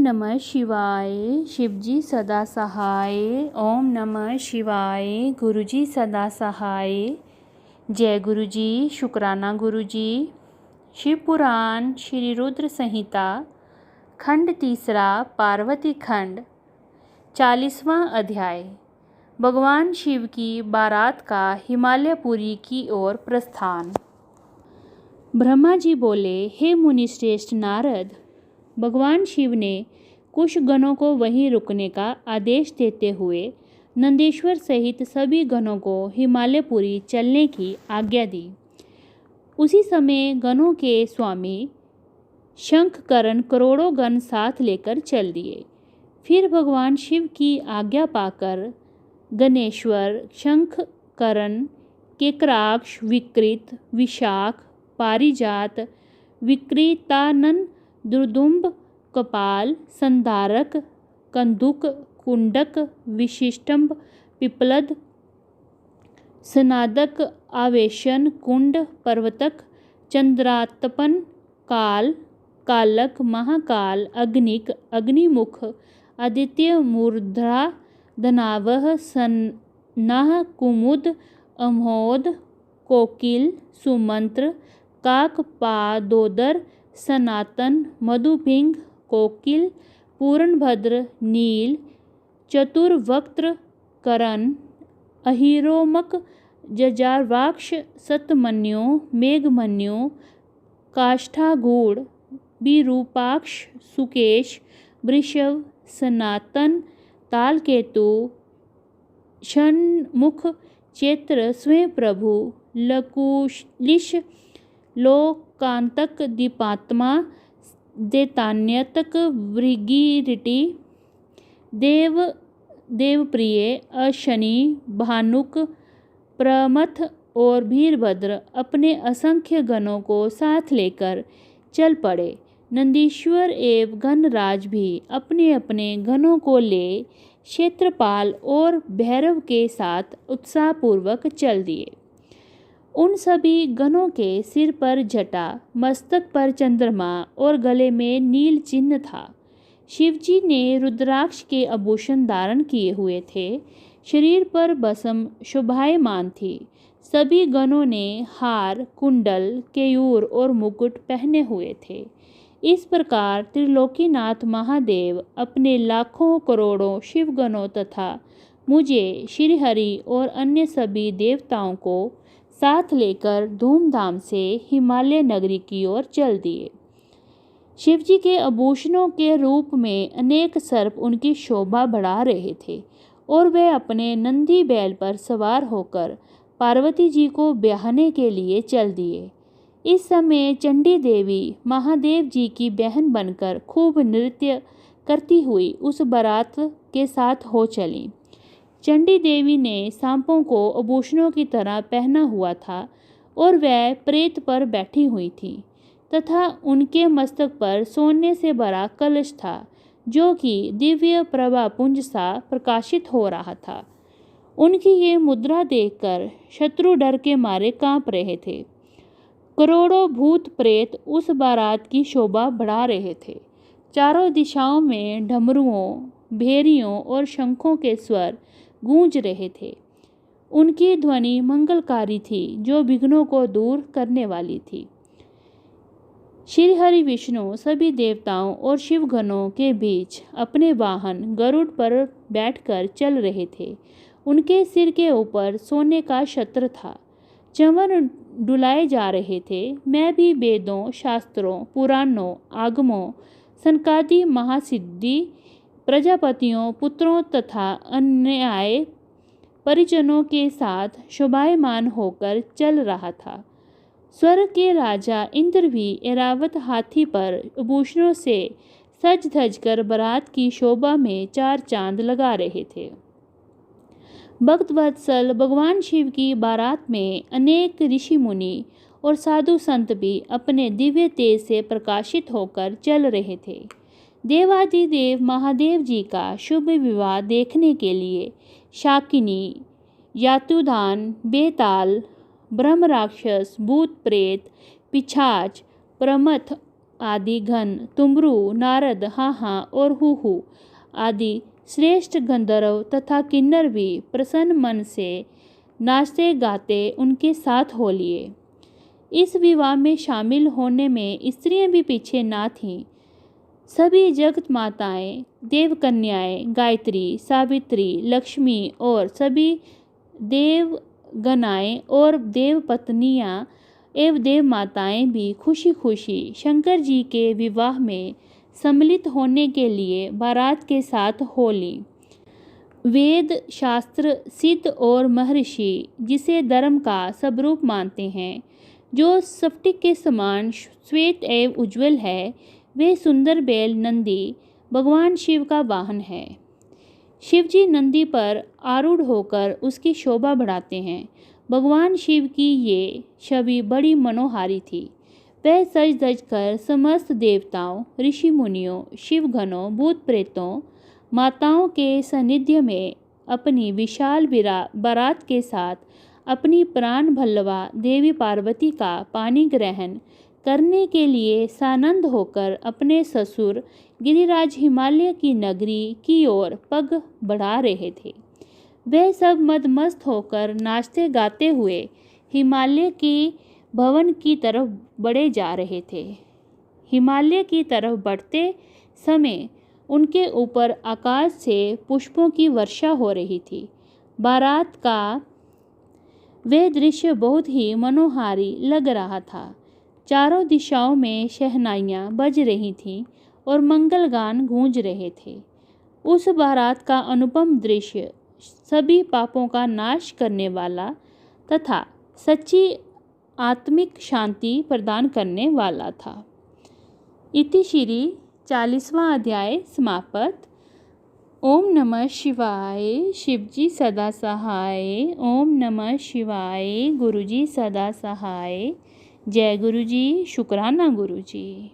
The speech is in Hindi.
नमः शिवाय। शिवजी सदा सहाय। ओम नमः शिवाय। गुरुजी सदा सहाय। जय गुरुजी। शुक्राना गुरुजी। शिव पुराण श्री रुद्र संहिता खंड तीसरा पार्वती खंड 40वां अध्याय। भगवान शिव की बारात का हिमालयपुरी की ओर प्रस्थान। ब्रह्मा जी बोले, हे मुनिश्रेष्ठ नारद, भगवान शिव ने कुछ गणों को वहीं रुकने का आदेश देते हुए नंदीश्वर सहित सभी गणों को हिमालयपुरी चलने की आज्ञा दी। उसी समय गणों के स्वामी शंखकरण करोड़ों गण साथ लेकर चल दिए। फिर भगवान शिव की आज्ञा पाकर गणेश्वर, शंखकरण, केकराक्ष, विकृत, विशाख, पारिजात, विकृतानन, दुर्दुम्ब, कपाल, संधारक, कंदुक, कुंडक, विशिष्टम्भ, पिप्पलद, स्नादक, आवेशन, कुंड, पर्वतक, चंद्रातपन, काल, कालक, महाकाल, अग्निक, अग्निमुख, आदित्य, मूर्धा, धनावह, सन्नाह, कुमुद, अमोद, कोकिल, सुमंत्र, काक, पादोदर, सनातन, मधुपिंग, कोकिल, पूर्णभद्र, नील, चतुर्वक्त्र, करण, अहिरोमक, जजारवाक्ष, सतमन्यो, मेघमन्यो, काष्ठागूढ़, विरूपाक्ष, सुकेश, वृषभ, सनातन, तालकेतु, षण्मुख, चैत्र, स्वयं प्रभु, लकुलिश, लोकांतक, दीपात्मा, दैतान्यतक, भृगिरिटी, देवप्रिय, अशनि, भानुक, प्रमथ और वीरभद्र अपने असंख्य गणों को साथ लेकर चल पड़े। नंदीश्वर एवं गणराज भी अपने अपने गणों को ले क्षेत्रपाल और भैरव के साथ उत्साहपूर्वक चल दिए। उन सभी गणों के सिर पर जटा, मस्तक पर चंद्रमा और गले में नील चिन्ह था। शिवजी ने रुद्राक्ष के आभूषण धारण किए हुए थे। शरीर पर भस्म शोभायमान थी। सभी गणों ने हार, कुंडल, केयूर और मुकुट पहने हुए थे। इस प्रकार त्रिलोकीनाथ महादेव अपने लाखों करोड़ों शिवगणों तथा मुझे, श्रीहरि और अन्य सभी देवताओं को साथ लेकर धूमधाम से हिमालय नगरी की ओर चल दिए। शिवजी के आभूषणों के रूप में अनेक सर्प उनकी शोभा बढ़ा रहे थे और वे अपने नंदी बैल पर सवार होकर पार्वती जी को ब्याहने के लिए चल दिए। इस समय चंडी देवी महादेव जी की बहन बनकर खूब नृत्य करती हुई उस बारात के साथ हो चली। चंडी देवी ने सांपों को आभूषणों की तरह पहना हुआ था और वह प्रेत पर बैठी हुई थी तथा उनके मस्तक पर सोने से भरा कलश था जो कि दिव्य प्रभापुंज सा प्रकाशित हो रहा था। उनकी ये मुद्रा देखकर शत्रु डर के मारे कांप रहे थे। करोड़ों भूत प्रेत उस बारात की शोभा बढ़ा रहे थे। चारों दिशाओं में डमरुओं, भेरियों और शंखों के स्वर गूंज रहे थे। उनकी ध्वनि मंगलकारी थी जो विघ्नों को दूर करने वाली थी। श्री हरि विष्णु सभी देवताओं और शिवगणों के बीच अपने वाहन गरुड़ पर बैठकर चल रहे थे। उनके सिर के ऊपर सोने का छत्र था। चंवर डुलाए जा रहे थे। मैं भी वेदों, शास्त्रों, पुराणों, आगमों, सनकादि महासिद्धि, प्रजापतियों, पुत्रों तथा अन्याय परिजनों के साथ शोभायमान होकर चल रहा था। स्वर्ग के राजा इंद्र भी ऐरावत हाथी पर आभूषणों से सज धज कर बारात की शोभा में चार चांद लगा रहे थे। भक्त वत्सल भगवान शिव की बारात में अनेक ऋषि मुनि और साधु संत भी अपने दिव्य तेज से प्रकाशित होकर चल रहे थे। देवादिदेव महादेव जी का शुभ विवाह देखने के लिए शाकिनी, यातुधान, बेताल, ब्रह्म राक्षस, भूत प्रेत, पिशाच, प्रमथ आदि घन, तुमरू, नारद, हाहा और हूहू आदि श्रेष्ठ गंधर्व तथा किन्नर भी प्रसन्न मन से नाचते गाते उनके साथ हो लिए। इस विवाह में शामिल होने में स्त्रियां भी पीछे ना थीं। सभी जगत माताएं, देवकन्याएं, गायत्री, सावित्री, लक्ष्मी और सभी देवगणाएं और देवपत्नियां एवं देव माताएं भी खुशी खुशी शंकर जी के विवाह में सम्मिलित होने के लिए बारात के साथ हो ली। वेद शास्त्र सिद्ध और महर्षि जिसे धर्म का स्वरूप मानते हैं, जो स्फटिक के समान श्वेत एवं उज्ज्वल है, वे सुंदर बैल नंदी भगवान शिव का वाहन है। शिवजी नंदी पर आरूढ़ होकर उसकी शोभा बढ़ाते हैं। भगवान शिव की ये छवि बड़ी मनोहारी थी। वह सज धज कर समस्त देवताओं, ऋषि मुनियों, शिवगणों, भूत प्रेतों, माताओं के सानिध्य में अपनी विशाल बारात के साथ अपनी प्राण भल्लवा देवी पार्वती का पानी ग्रहण करने के लिए सानंद होकर अपने ससुर गिरिराज हिमालय की नगरी की ओर पग बढ़ा रहे थे। वे सब मदमस्त होकर नाचते गाते हुए हिमालय की भवन की तरफ बढ़े जा रहे थे। हिमालय की तरफ बढ़ते समय उनके ऊपर आकाश से पुष्पों की वर्षा हो रही थी। बारात का वह दृश्य बहुत ही मनोहारी लग रहा था। चारों दिशाओं में शहनाइयाँ बज रही थीं और मंगल गान गूंज रहे थे। उस बारात का अनुपम दृश्य सभी पापों का नाश करने वाला तथा सच्ची आत्मिक शांति प्रदान करने वाला था। इति श्री 40वां अध्याय समाप्त। ओम नमः शिवाय। शिवजी सदा सहाय। ओम नमः शिवाय। गुरुजी सदा सहाय। जय गुरुजी। शुक्राना गुरुजी।